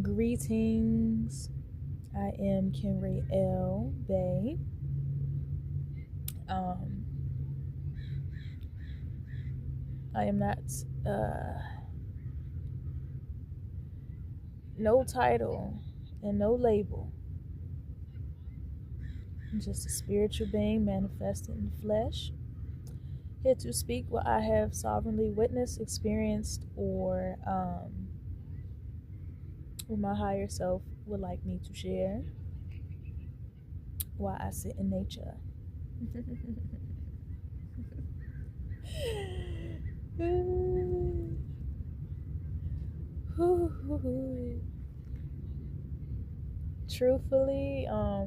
Greetings. I am Kenrael Bay. I am not no title and no label. I'm just a spiritual being manifested in the flesh. Here to speak what I have sovereignly witnessed, experienced, or what my higher self would like me to share while I sit in nature. Truthfully, I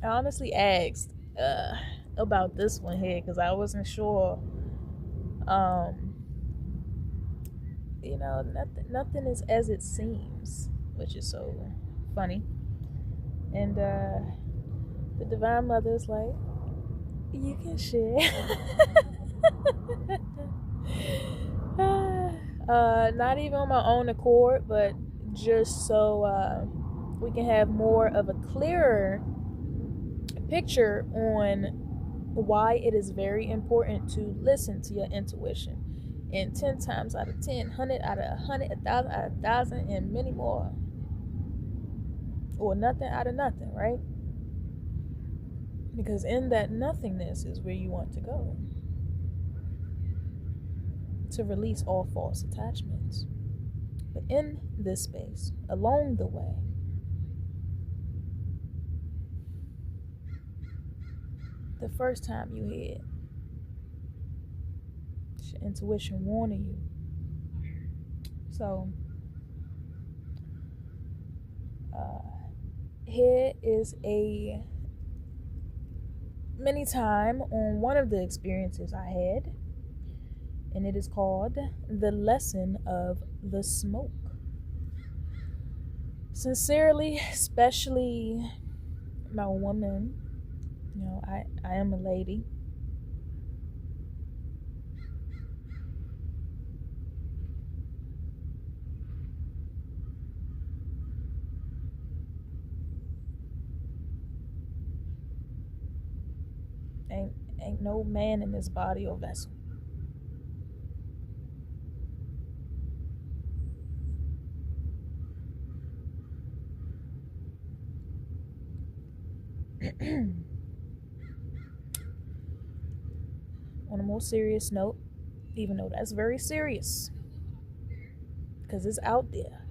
honestly asked about this one here because I wasn't sure. Nothing is as it seems, which is so funny. And the Divine Mother is like, you can share. Not even on my own accord, but just so we can have more of a clearer picture on why it is very important to listen to your intuition. And 10 times out of 10, 100 out of 100, 1,000 out of 1,000, and many more. Or nothing out of nothing, right? Because in that nothingness is where you want to go. To release all false attachments. But in this space, along the way, the first time you hear it, it's your intuition warning you. So, here is a mini time on one of the experiences I had, and it is called The Lesson of the Smoke. Sincerely, especially my woman, I am a lady. Ain't no man in this body or vessel. On a more serious note, even though that's very serious, because it's out there.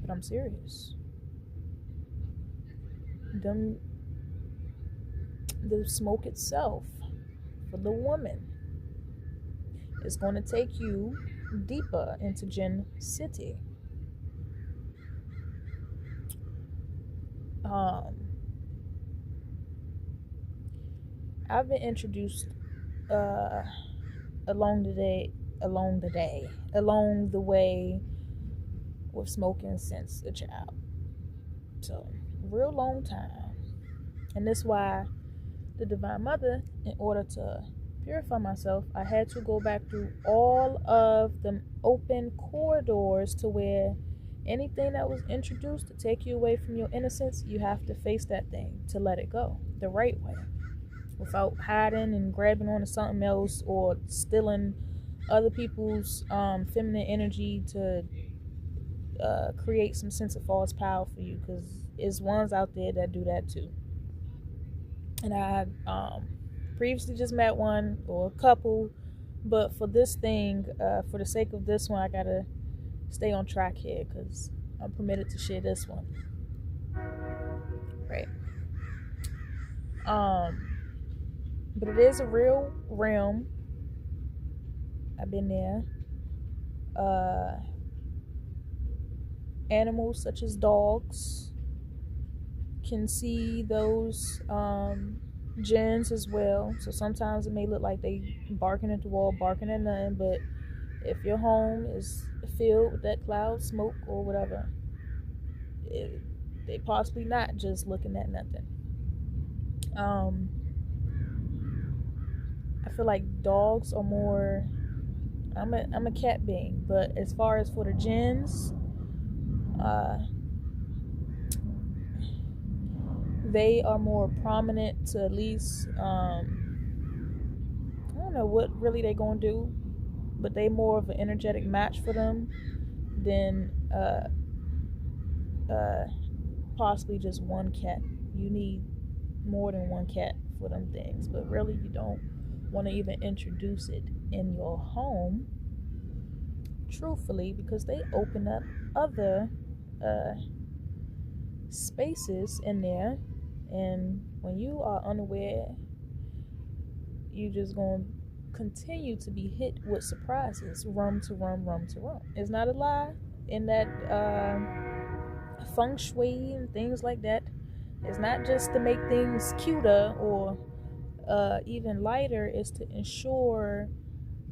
But I'm serious. The smoke itself, for the woman, is going to take you deeper into Jinn City. I've been introduced along the way with smoking since a child. So, real long time. And that's why the Divine Mother, in order to purify myself, I had to go back through all of the open corridors to where anything that was introduced to take you away from your innocence, you have to face that thing to let it go the right way, without hiding and grabbing onto something else or stealing other people's feminine energy to create some sense of false power for you, because there's ones out there that do that too. And I previously just met one or a couple, but for this thing, for the sake of this one, I gotta stay on track here because I'm permitted to share this one. Right. But it is a real realm. I've been there. Animals such as dogs can see those jinns as well. So sometimes it may look like they barking at the wall, barking at nothing, but if your home is filled with that cloud, smoke, or whatever, they possibly not just looking at nothing. I feel like dogs are more I'm a cat being, but as far as for the jinns, they are more prominent to at least I don't know what really they gonna do, but they more of an energetic match for them than possibly just one cat. You need more than one cat for them things, but really you don't want to even introduce it in your home, truthfully, because they open up other spaces in there, and when you are unaware, you just gonna continue to be hit with surprises, rum to rum, rum to rum. It's not a lie. In that feng shui and things like that, it's not just to make things cuter or even lighter. It's to ensure,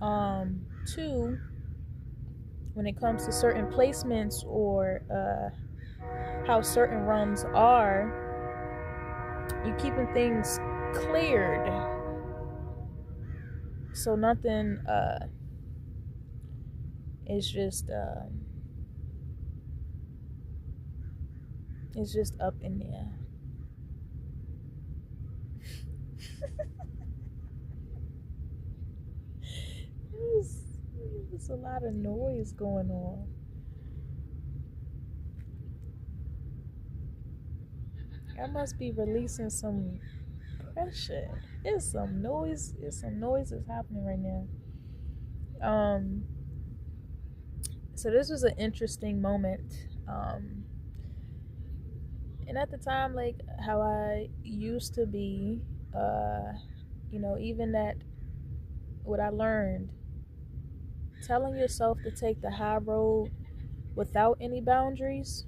too, when it comes to certain placements or how certain rums are, you keeping things cleared so nothing is just it's just up in there. There's a lot of noise going on. I must be releasing some pressure. It's some noise. It's some noise that's happening right now. So this was an interesting moment. And at the time, like how I used to be, even that what I learned, telling yourself to take the high road without any boundaries,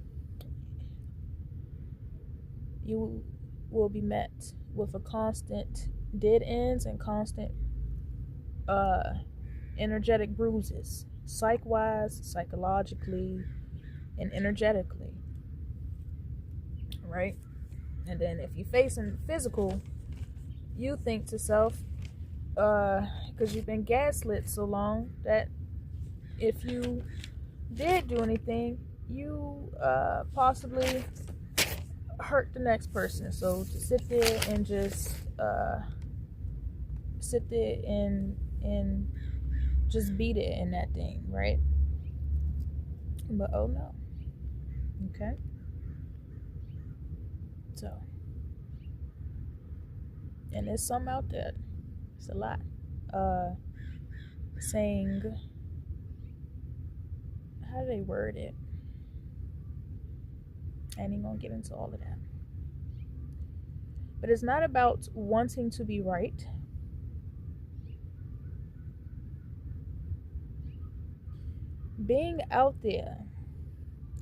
you will be met with a constant dead ends and constant energetic bruises, psych-wise, psychologically, and energetically, right? And then if you're facing physical, you think to self, because you've been gaslit so long, that if you did do anything, you possibly hurt the next person. So to sit there and just sit there and just be there in that thing, right? But oh no. Okay. So, and there's some out there, it's a lot, saying, how do they word it? I ain't even gonna get into all of that. But it's not about wanting to be right. Being out there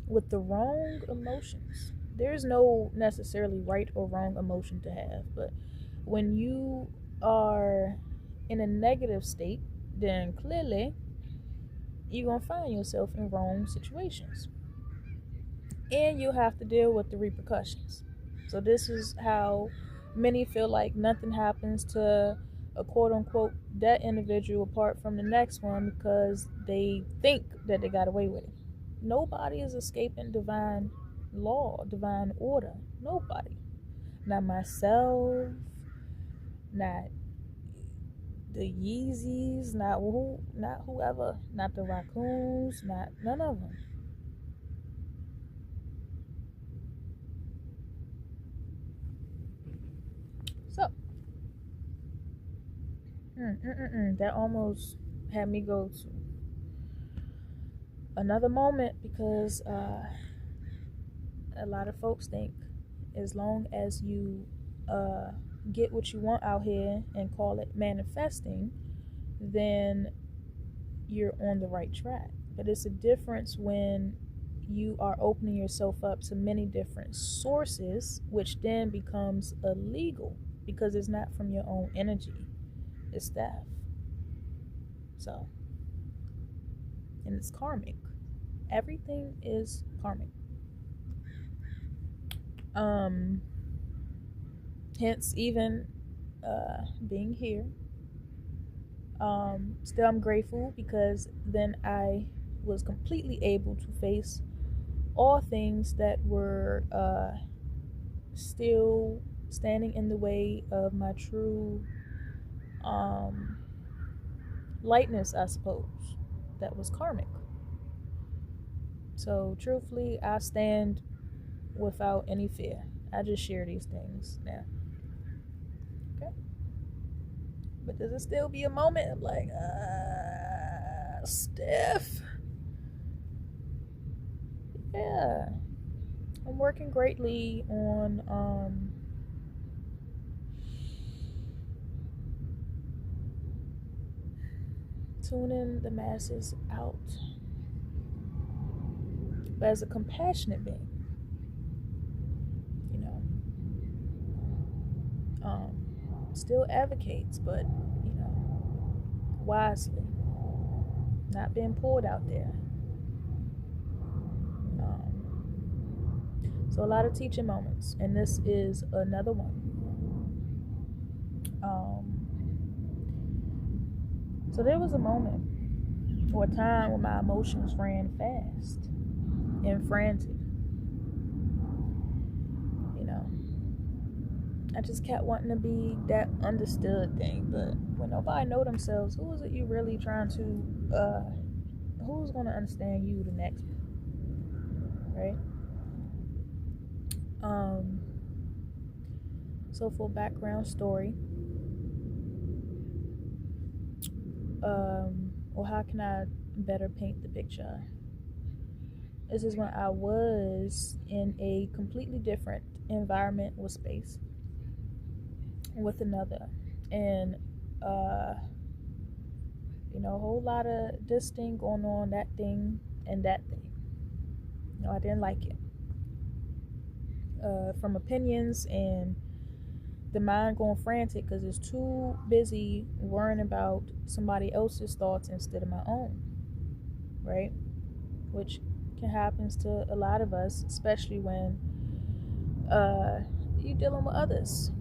with the wrong emotions. There's no necessarily right or wrong emotion to have, but when you are in a negative state, then clearly you're gonna find yourself in wrong situations, and you have to deal with the repercussions. So this is how many feel like nothing happens to a quote unquote that individual apart from the next one because they think that they got away with it. Nobody is escaping divine law, divine order. Nobody. Not myself, not the Yeezys, not whoever, not the raccoons, not none of them. So, that almost had me go to another moment because a lot of folks think as long as you get what you want out here and call it manifesting, then you're on the right track. But it's a difference when you are opening yourself up to many different sources, which then becomes illegal because it's not from your own energy, it's theft. So, and it's karmic. Everything is karmic. Hence, even being here, Still, I'm grateful because then I was completely able to face all things that were still standing in the way of my true lightness, I suppose, that was karmic. So, truthfully, I stand without any fear. I just share these things now. Okay? But does it still be a moment of like, stiff? Yeah. I'm working greatly on tuning the masses out. But as a compassionate being, you know, still advocates, but, you know, wisely, not being pulled out there. So a lot of teaching moments, and this is another one. So there was a moment or a time when my emotions ran fast and frantic. You know, I just kept wanting to be that understood thing, but when nobody know themselves, who is it you really trying to? Who's gonna understand you the next, right? So for background story, or how can I better paint the picture? This is when I was in a completely different environment or space with another, and you know, a whole lot of this thing going on, that thing, and that thing. You know, I didn't like it. From opinions and the mind going frantic because it's too busy worrying about somebody else's thoughts instead of my own, right? Which can happen to a lot of us, especially when you're dealing with others.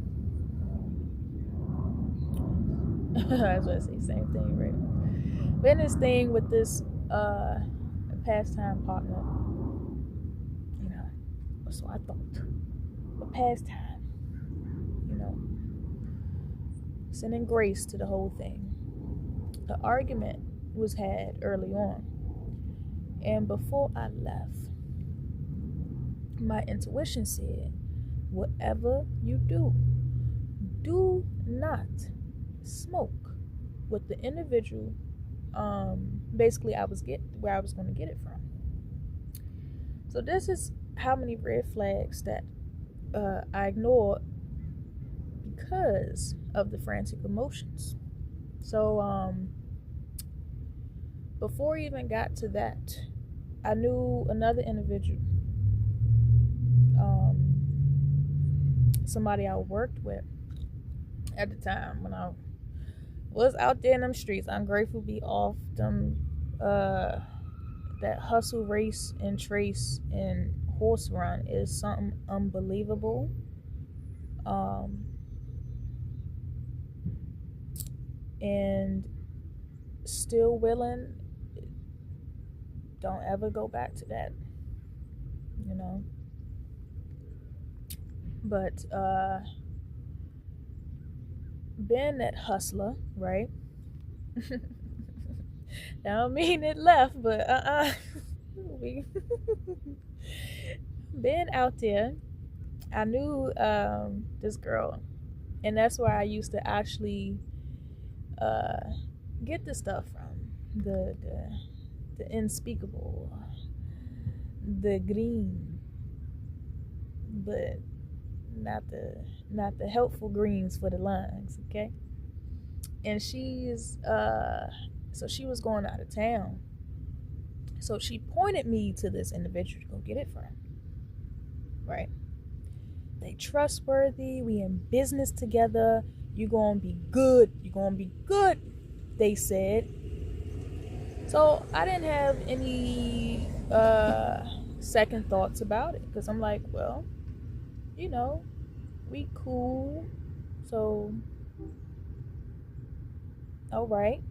I was going to say same thing, right? But in this thing with this pastime partner, you know, so I thought, but pastime, you know, sending grace to the whole thing. The argument was had early on, and before I left, my intuition said, whatever you do, do not smoke with the individual basically I was where I was going to get it from. So this is how many red flags that I ignored because of the frantic emotions. So before I even got to that, I knew another individual, somebody I worked with at the time when I was out there in them streets. I'm grateful to be off them that hustle, race, and trace and horse run is something unbelievable. And still willing, don't ever go back to that, you know. But being that hustler, right? I don't mean it left, but being out there, I knew this girl, and that's where I used to actually get the stuff from, the unspeakable, the green, but not the helpful greens for the lungs, okay? And she's so she was going out of town, so she pointed me to this individual to go get it from, right? They trustworthy, we in business together, you're gonna be good, they said. So I didn't have any second thoughts about it, because I'm like, well, you know, we cool, so all right.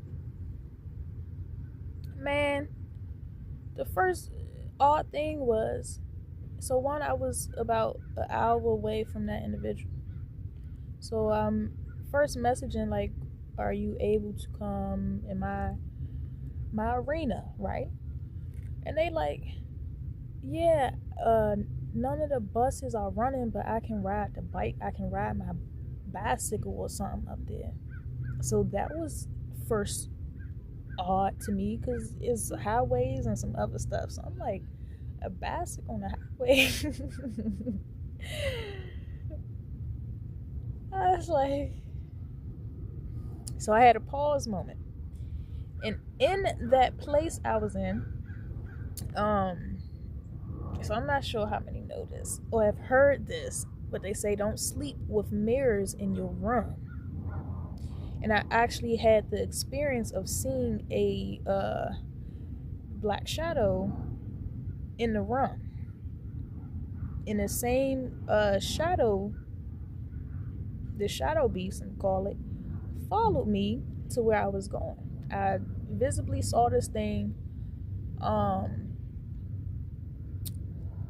Man, the first odd thing was, so one, I was about an hour away from that individual. So I'm first messaging like, are you able to come in my arena, right? And they like, yeah, none of the buses are running, but I can ride the bike. I can ride my bicycle or something up there. So that was first odd to me because it's highways and some other stuff. So I'm like, a bicycle on the highway. I was like, so I had a pause moment. And in that place I was in, so I'm not sure how many know this or have heard this, but they say don't sleep with mirrors in your room. And I actually had the experience of seeing a black shadow in the room. In the same shadow, the shadow beast, and call it, followed me to where I was going. I visibly saw this thing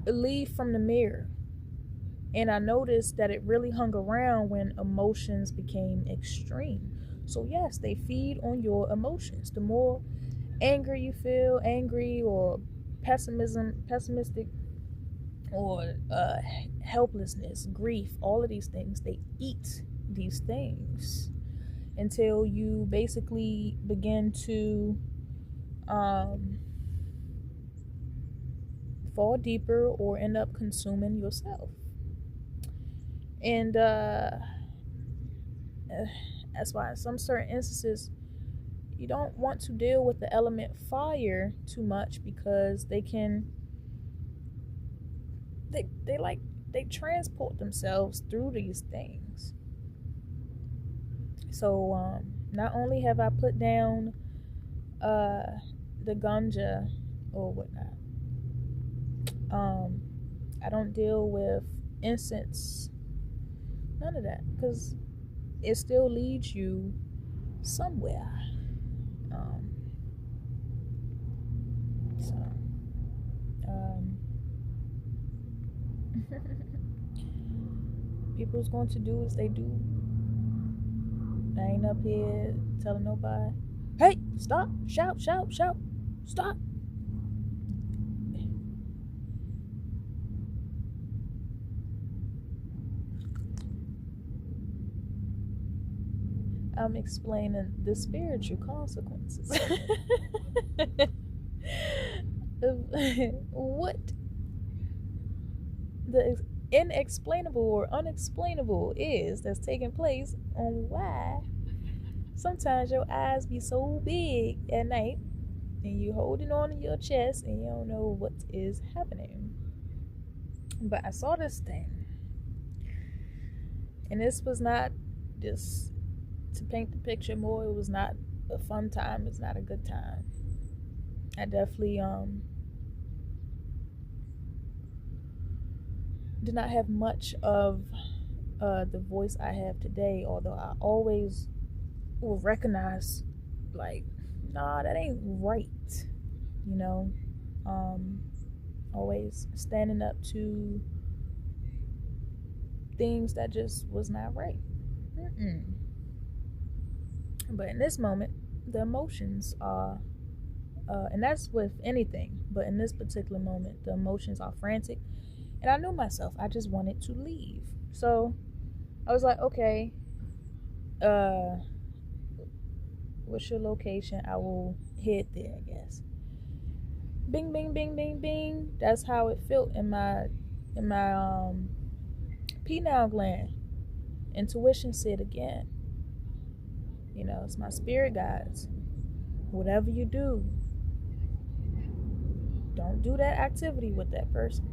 leave from the mirror, and I noticed that it really hung around when emotions became extreme. So yes, they feed on your emotions. The more anger you feel, angry or pessimistic, or helplessness, grief, all of these things, they eat these things until you basically begin to fall deeper or end up consuming yourself. And that's why in some certain instances you don't want to deal with the element fire too much, because they transport themselves through these things. So not only have I put down the ganja or whatnot, I don't deal with incense, none of that, because it still leads you somewhere. People's going to do as they do. I ain't up here telling nobody, hey, stop, shout, stop. I'm explaining the spiritual consequences of what the inexplainable or unexplainable is that's taking place, on why sometimes your eyes be so big at night and you holding on to your chest and you don't know what is happening. But I saw this thing, and this was not just to paint the picture more. It was not a fun time. It's not a good time. I definitely did not have much of the voice I have today, although I always will recognize, like, nah, that ain't right, you know. Always standing up to things that just was not right. But in this moment, the emotions are, and that's with anything, but in this particular moment, the emotions are frantic. And I knew myself. I just wanted to leave. So I was like, okay, what's your location? I will head there, I guess. Bing, bing, bing, bing, bing. That's how it felt in my pineal gland. Intuition said again, you know, it's my spirit guides. Whatever you do, don't do that activity with that person.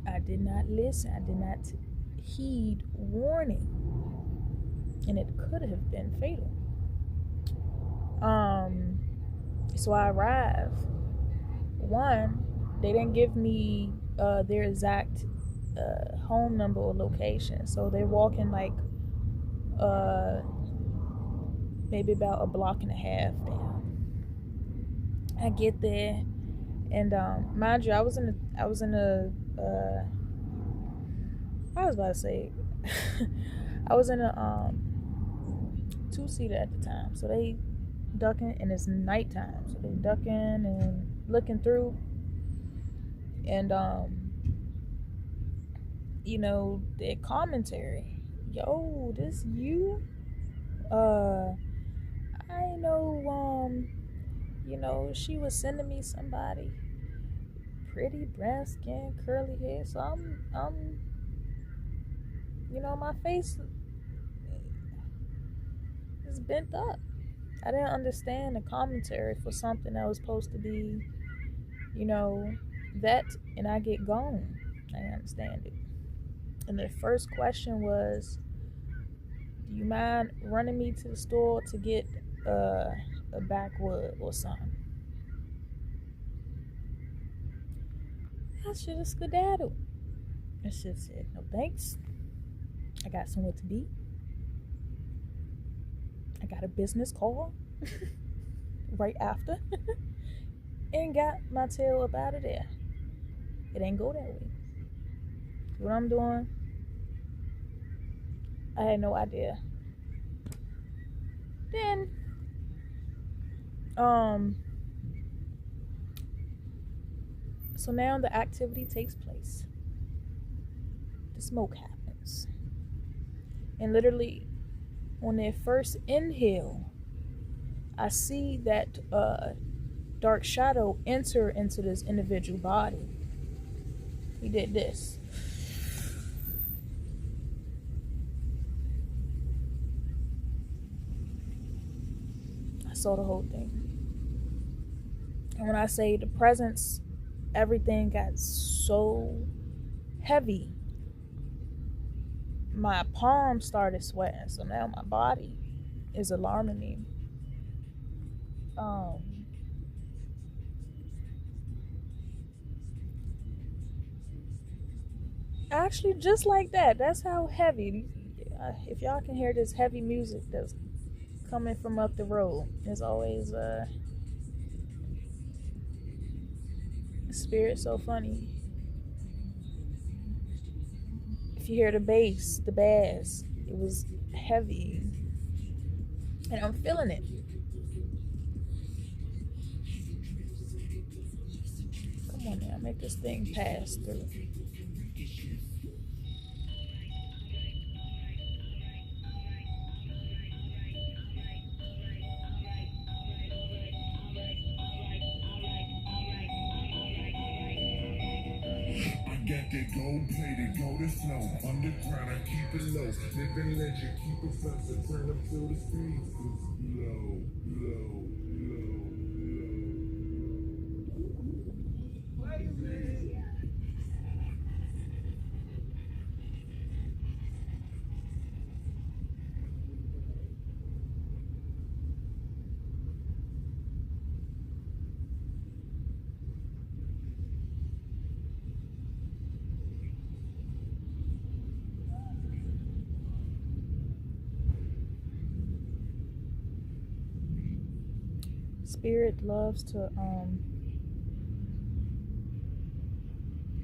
I did not listen. I did not heed warning, and it could have been fatal. So I arrived. One, they didn't give me their exact home number or location, so they're walking like maybe about a block and a half down. I get there, and mind you, I was in a I was about to say I was in a two-seater at the time, so they ducking, and it's nighttime, so they ducking and looking through, and their commentary, yo, this you, I know, she was sending me somebody pretty, brown skin, curly hair, so I'm my face is bent up. I didn't understand the commentary for something that was supposed to be, that, and I get gone. I didn't understand it. And the first question was, do you mind running me to the store to get a backwood or something? I should have skedaddled. I should have said, no thanks. I got somewhere to be. I got a business call right after and got my tail up out of there. It ain't go that way. What I'm doing, I had no idea. Then, so now the activity takes place. The smoke happens. And literally, on their first inhale, I see that dark shadow enter into this individual body. He did this. I saw the whole thing. And when I say the presence, everything got so heavy. My palms started sweating, so now my body is alarming me. Actually, just like that. That's how heavy. If y'all can hear this heavy music that's coming from up the road, it's always spirit so funny. If you hear the bass, the bass, it was heavy, and I'm feeling it. Come on now, make this thing pass through. Got that gold plated, golden flow. Underground, I keep it low. Living legend, keep it fast. Turn up till the streets is low, low, low, Spirit loves to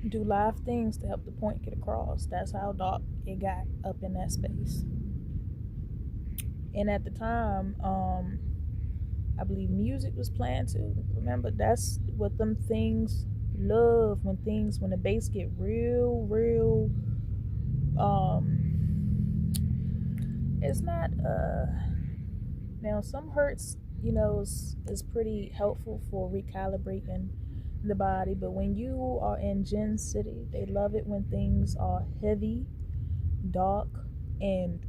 do live things to help the point get across. That's how dark it got up in that space. And at the time, I believe music was playing too. Remember, that's what them things love, when the bass get real it's not now some hertz, is pretty helpful for recalibrating the body, but when you are in Jinn City, they love it when things are heavy, dark, and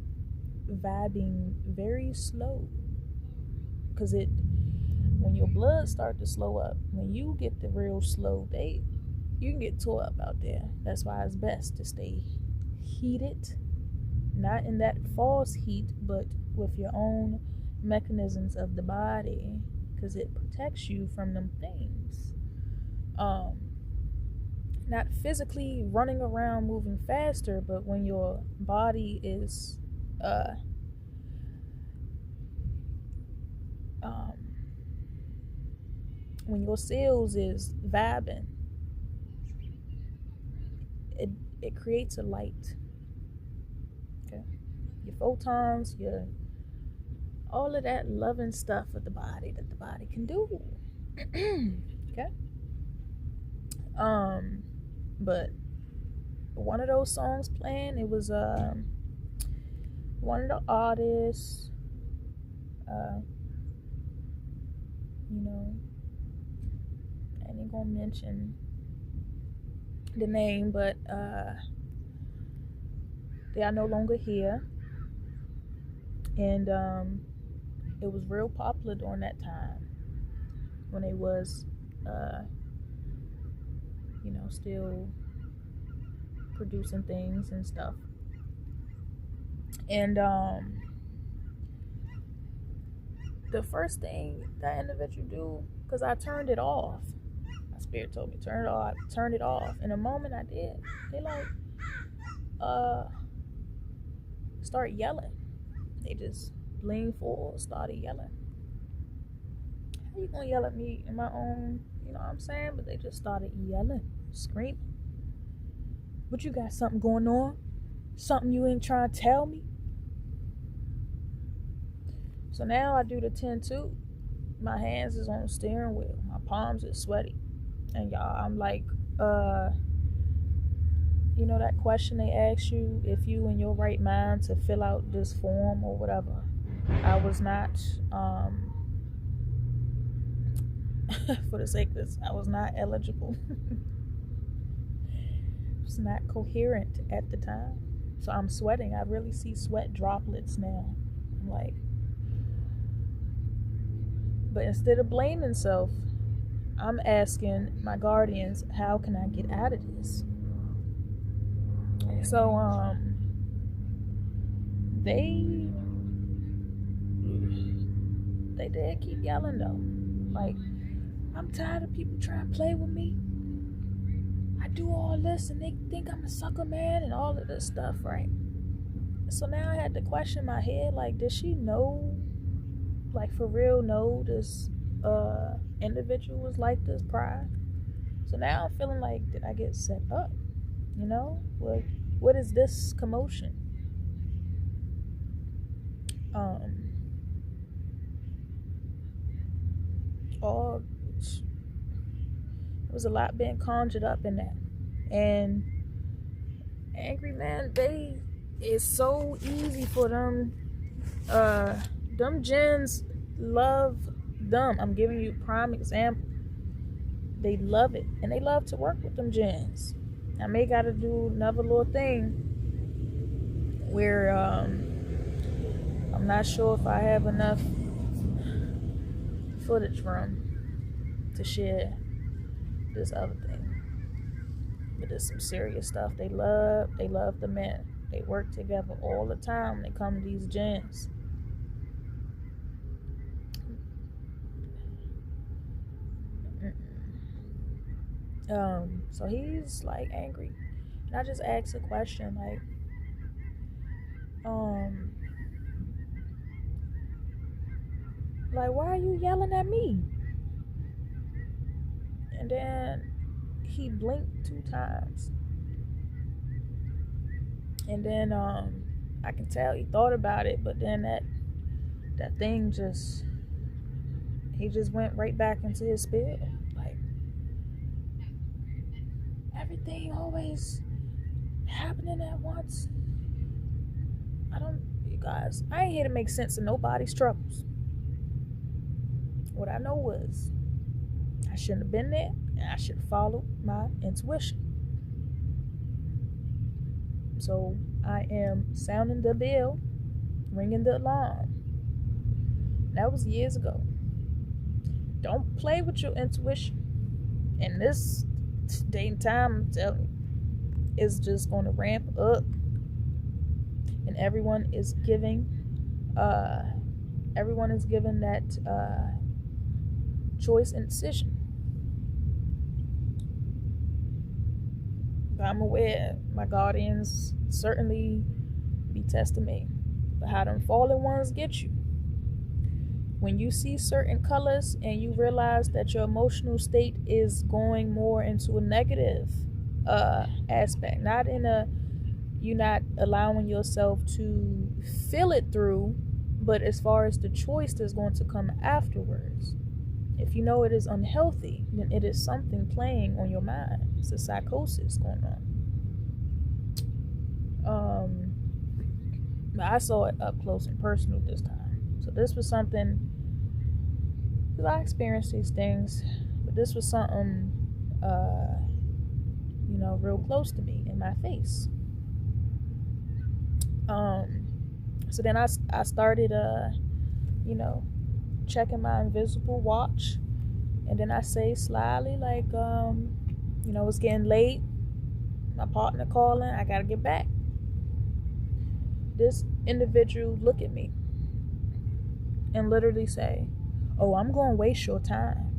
vibing very slow, because when your blood start to slow up, when you get the real slow, you can get tore up out there. That's why it's best to stay heated, not in that false heat, but with your own mechanisms of the body, because it protects you from them things. Not physically running around moving faster, but when your body is when your cells is vibing, it creates a light. Okay, your photons, your all of that loving stuff of the body that the body can do. Okay. But one of those songs playing, it was one of the artists, you know, I ain't gonna mention the name, but they are no longer here, and it was real popular during that time when they was you know, still producing things and stuff. And the first thing that individual do, because I turned it off, my spirit told me turn it off. In a moment I did, they like start yelling. They just leaned forward, started yelling. How you gonna yell at me in my own, you know what I'm saying? But they just started yelling, screaming. But you got something going on? Something you ain't trying to tell me? So now I do the 10-2. My hands is on the steering wheel. My palms is sweaty. And y'all, I'm like, you know that question they ask you if you in your right mind to fill out this form or whatever. I was not, for the sake of this, I was not eligible. It was not coherent at the time. So I'm sweating. I really see sweat droplets now. I'm like, but instead of blaming self, I'm asking my guardians, how can I get out of this? So they did keep yelling though. Like, I'm tired of people trying to play with me. I do all this and they think I'm a sucker man and all of this stuff, right? So now I had to question my head, like, did she know, like for real know this individual was like this prior? So now I'm feeling like, did I get set up? You know? What is this commotion? All there was a lot being conjured up in that. And angry man, it's so easy for them jinns love them. I'm giving you a prime example. They love it, and they love to work with them jinns. I may gotta do another little thing where I'm not sure if I have enough footage from to share this other thing. But it's some serious stuff. They love the men. They work together all the time when they come to these jinns. So he's like angry. And I just asked a question like, why are you yelling at me? And then he blinked 2 times. And then I can tell he thought about it, but then that thing he just went right back into his spirit. Like, everything always happening at once. You guys, I ain't here to make sense of nobody's troubles. What I know was I shouldn't have been there, and I should have followed my intuition. So I am sounding the bell, ringing the alarm. That was years ago. Don't play with your intuition. And this day and time, I'm telling you, is just going to ramp up. And everyone is giving that choice and decision. But I'm aware my guardians certainly be testing me. But how them fallen ones get you? when you see certain colors and you realize that your emotional state is going more into a negative aspect, not in a, you're not allowing yourself to feel it through, but as far as the choice that's going to come afterwards, if you know it is unhealthy, then it is something playing on your mind. It's a psychosis going on. I saw it up close and personal this time. So this was something, because I experienced these things, but this was something, real close to me, in my face. So then I started, checking my invisible watch, and then I say slyly, like, it's getting late, my partner calling, I gotta get back. This individual look at me and literally say, "Oh, I'm gonna waste your time."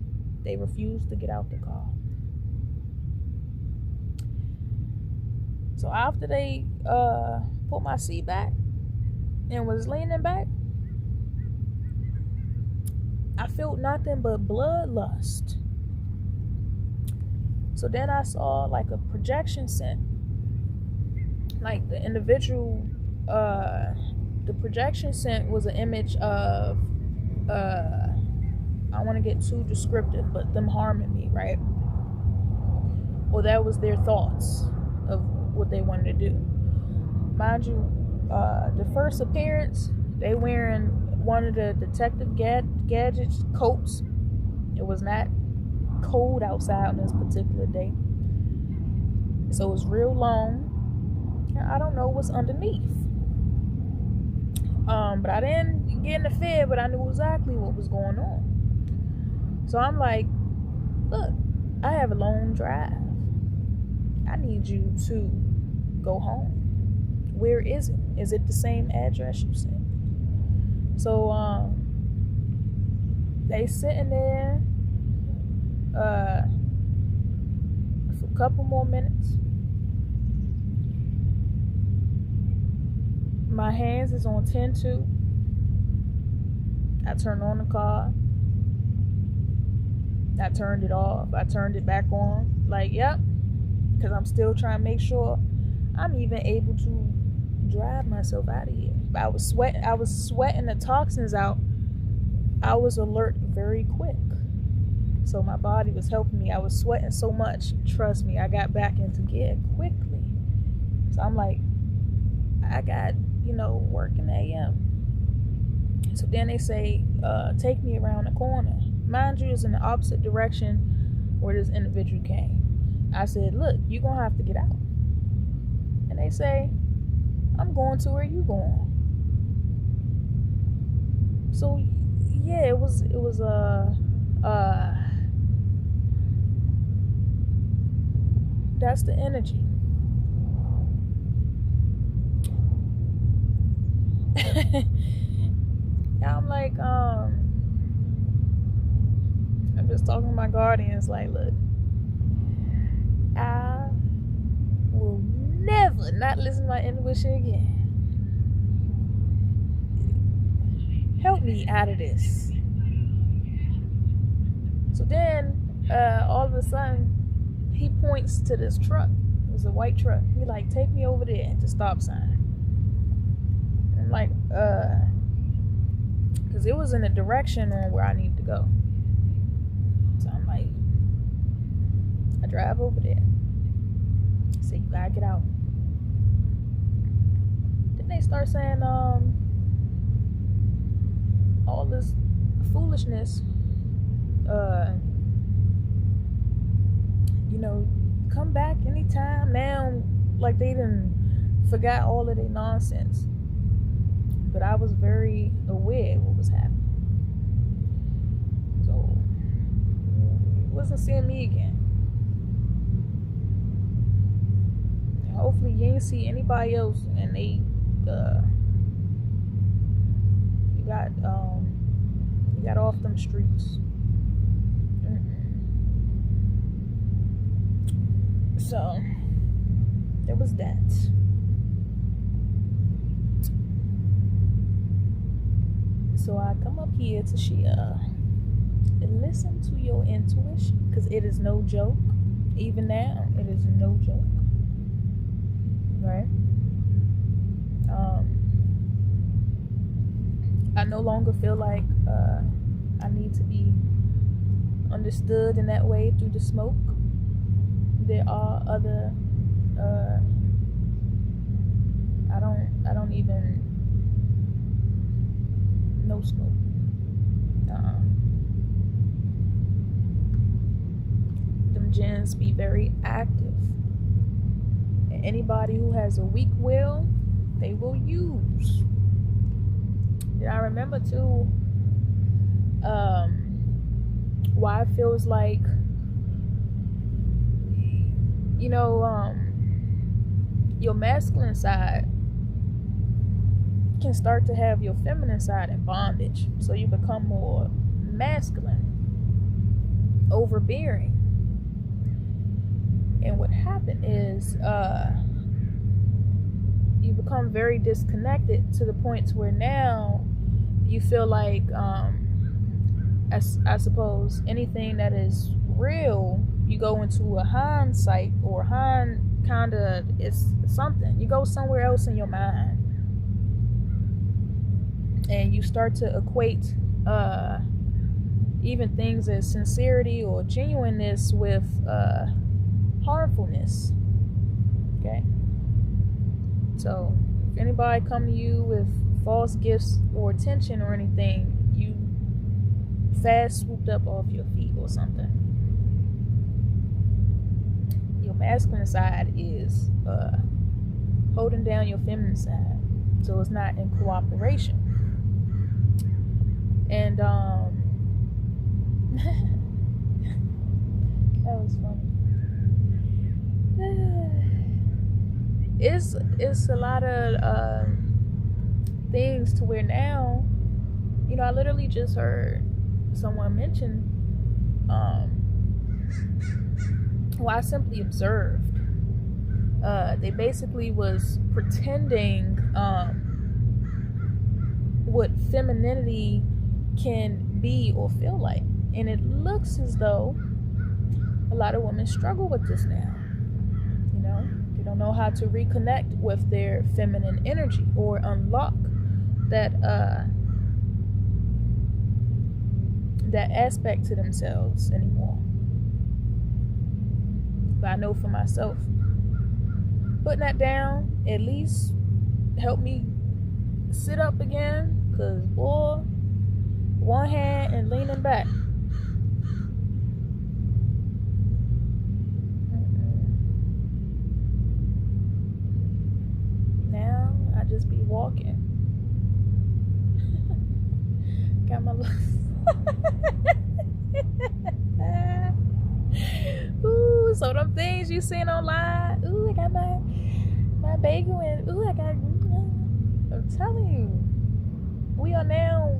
They refused to get out the car. So after they put my seat back and was leaning back, I felt nothing but bloodlust. So then I saw like a projection scent. Like the individual, the projection scent was an image of, I don't want to get too descriptive, but them harming me, right? Well, that was their thoughts of what they wanted to do. Mind you, the first appearance, they wearing one of the Detective Gadget's coats. It was not cold outside on this particular day, so it was real long. I don't know what's underneath. But I didn't get in the fear, but I knew exactly what was going on. So I'm like, look, I have a long drive. I need you to go home. Where is it? Is it the same address you sent? So they sitting there for a couple more minutes. My hands is on 10-2. I turned on the car. I turned it off. I turned it back on. Like, yep. Because I'm still trying to make sure I'm even able to drive myself out of here. I was sweating the toxins out. I was alert very quick. So my body was helping me. I was sweating so much. Trust me, I got back into gear quickly. So I'm like, I got, work in the AM. So then they say, take me around the corner. Mind you, it's in the opposite direction where this individual came. I said, look, you're going to have to get out. And they say, I'm going to where you going. So, yeah, it was that's the energy. I'm like, I'm just talking to my guardians, like, look, I will never not listen to my intuition again. Help me out of this. So then, all of a sudden, he points to this truck. It was a white truck. He like, take me over there at the stop sign. I'm like, because it was in the direction on where I need to go. So I'm like, I drive over there. I say, you gotta get out. Then they start saying, all this foolishness, come back anytime now, like they done forgot all of their nonsense. But I was very aware of what was happening. So he wasn't seeing me again. And hopefully you ain't see anybody else and they you got off them streets. So there was that. So I come up here to share and listen to your intuition, because it is no joke. Even now, it is no joke. Right? I no longer feel like I need to be understood in that way through the smoke. There are other I don't even no smoke. Them jinns be very active, and anybody who has a weak will, they will use. And I remember too why it feels like, you know, your masculine side can start to have your feminine side in bondage. So you become more masculine, overbearing. And what happened is you become very disconnected to the point where now you feel like, I suppose, anything that is real, you go into a hindsight, or kind of, it's something. You go somewhere else in your mind. And you start to equate even things as sincerity or genuineness with harmfulness. Okay? So, if anybody come to you with false gifts or attention or anything, you fast swooped up off your feet or something. Your masculine side is holding down your feminine side, so it's not in cooperation. And that was funny. It's a lot of things to where now, you know, I literally just heard someone mention, well, I simply observed. They basically was pretending what femininity can be or feel like. And it looks as though a lot of women struggle with this now. You know, they don't know how to reconnect with their feminine energy or unlock that that aspect to themselves anymore. But I know for myself, putting that down at least helped me sit up again, because boy, one hand and leaning back. Now I just be walking. Got my ooh, so them things you seen online. Ooh, I got my bagel, and ooh, I got. I'm telling you, we are now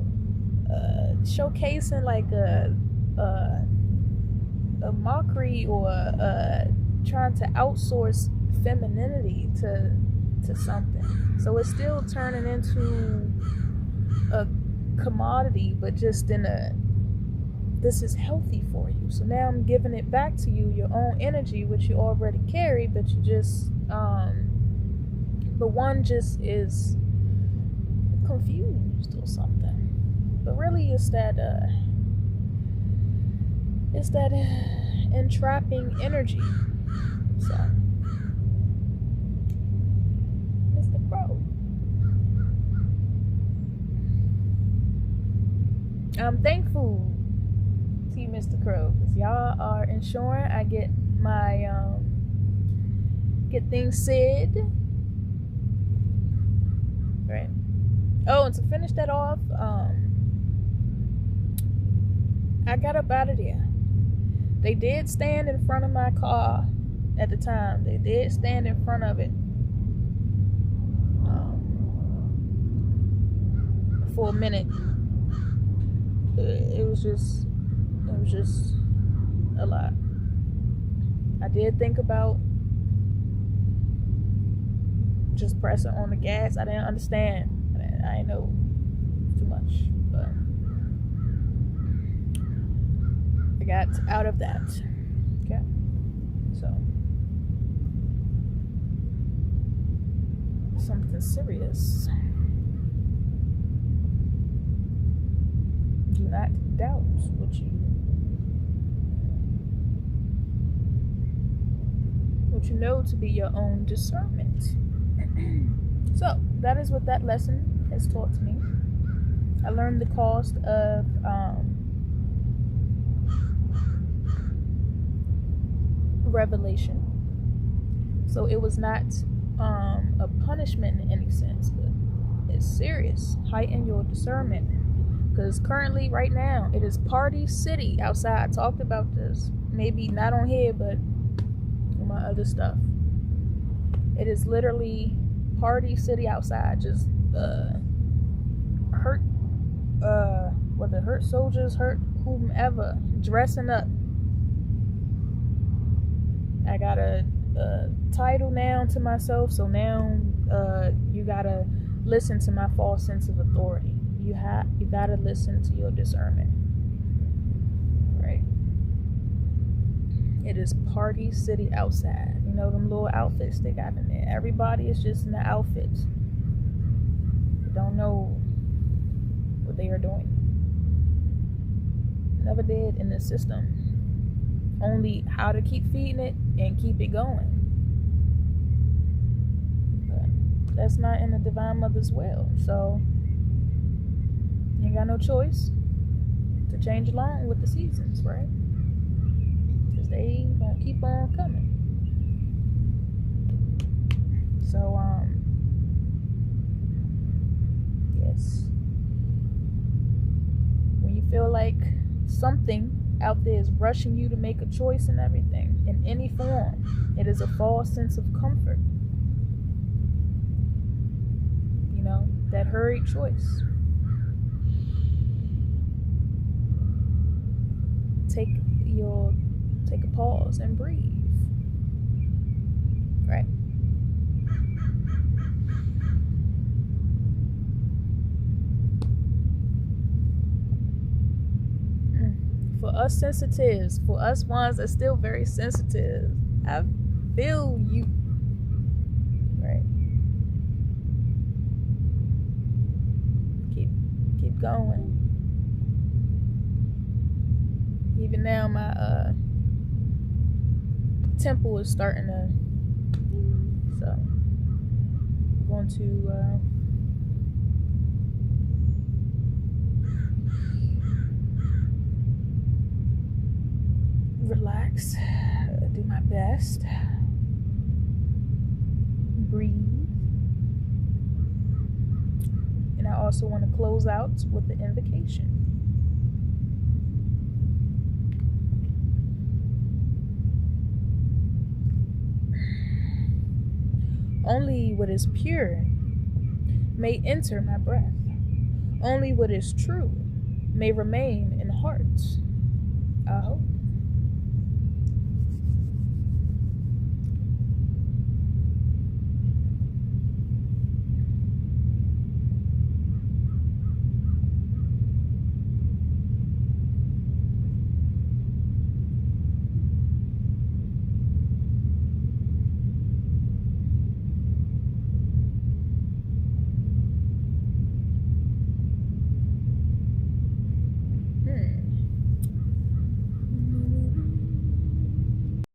showcasing like a mockery, or trying to outsource femininity to something. So it's still turning into a commodity, but just in a, this is healthy for you. So now I'm giving it back to you, your own energy, which you already carry, but you just the one just is confused or something. But really it's that entrapping energy. So Mr. Crow, I'm thankful to you, Mr. Crow, because y'all are ensuring I get my get things said right. Oh, and to finish that off, I got up out of there. They did stand in front of my car at the time. They did stand in front of it for a minute. It was just a lot. I did think about just pressing on the gas. I didn't understand. I didn't know too much, but I got out of that. Okay. So something serious. Do not doubt what you know to be your own discernment. So that is what that lesson has taught me. I learned the cost of revelation. So it was not a punishment in any sense, but it's serious. Heighten your discernment. Because currently, right now, it is party city outside. I talked about this. Maybe not on here, but on my other stuff. It is literally party city outside. Just hurt soldiers, hurt whomever, dressing up. I got a title now to myself, so now you gotta listen to my false sense of authority. You gotta listen to your discernment, right? It is party city outside. You know them little outfits they got in there. Everybody is just in the outfits. They don't know what they are doing. Never did in the system. Only how to keep feeding it and keep it going. But that's not in the Divine Mother's will. So you ain't got no choice to change along with the seasons, right? Because they gonna keep on coming. So, yes. When you feel like something out there is rushing you to make a choice and everything, in any form, it is a false sense of comfort. You know, that hurried choice. Take a pause and breathe. Right? For us sensitives, for us ones that are still very sensitive, I feel you. Right? Keep going. Even now, my temple is starting to. So, I'm going to relax, do my best, breathe, and I also want to close out with the invocation. Only what is pure may enter my breath. Only what is true may remain in hearts. I hope.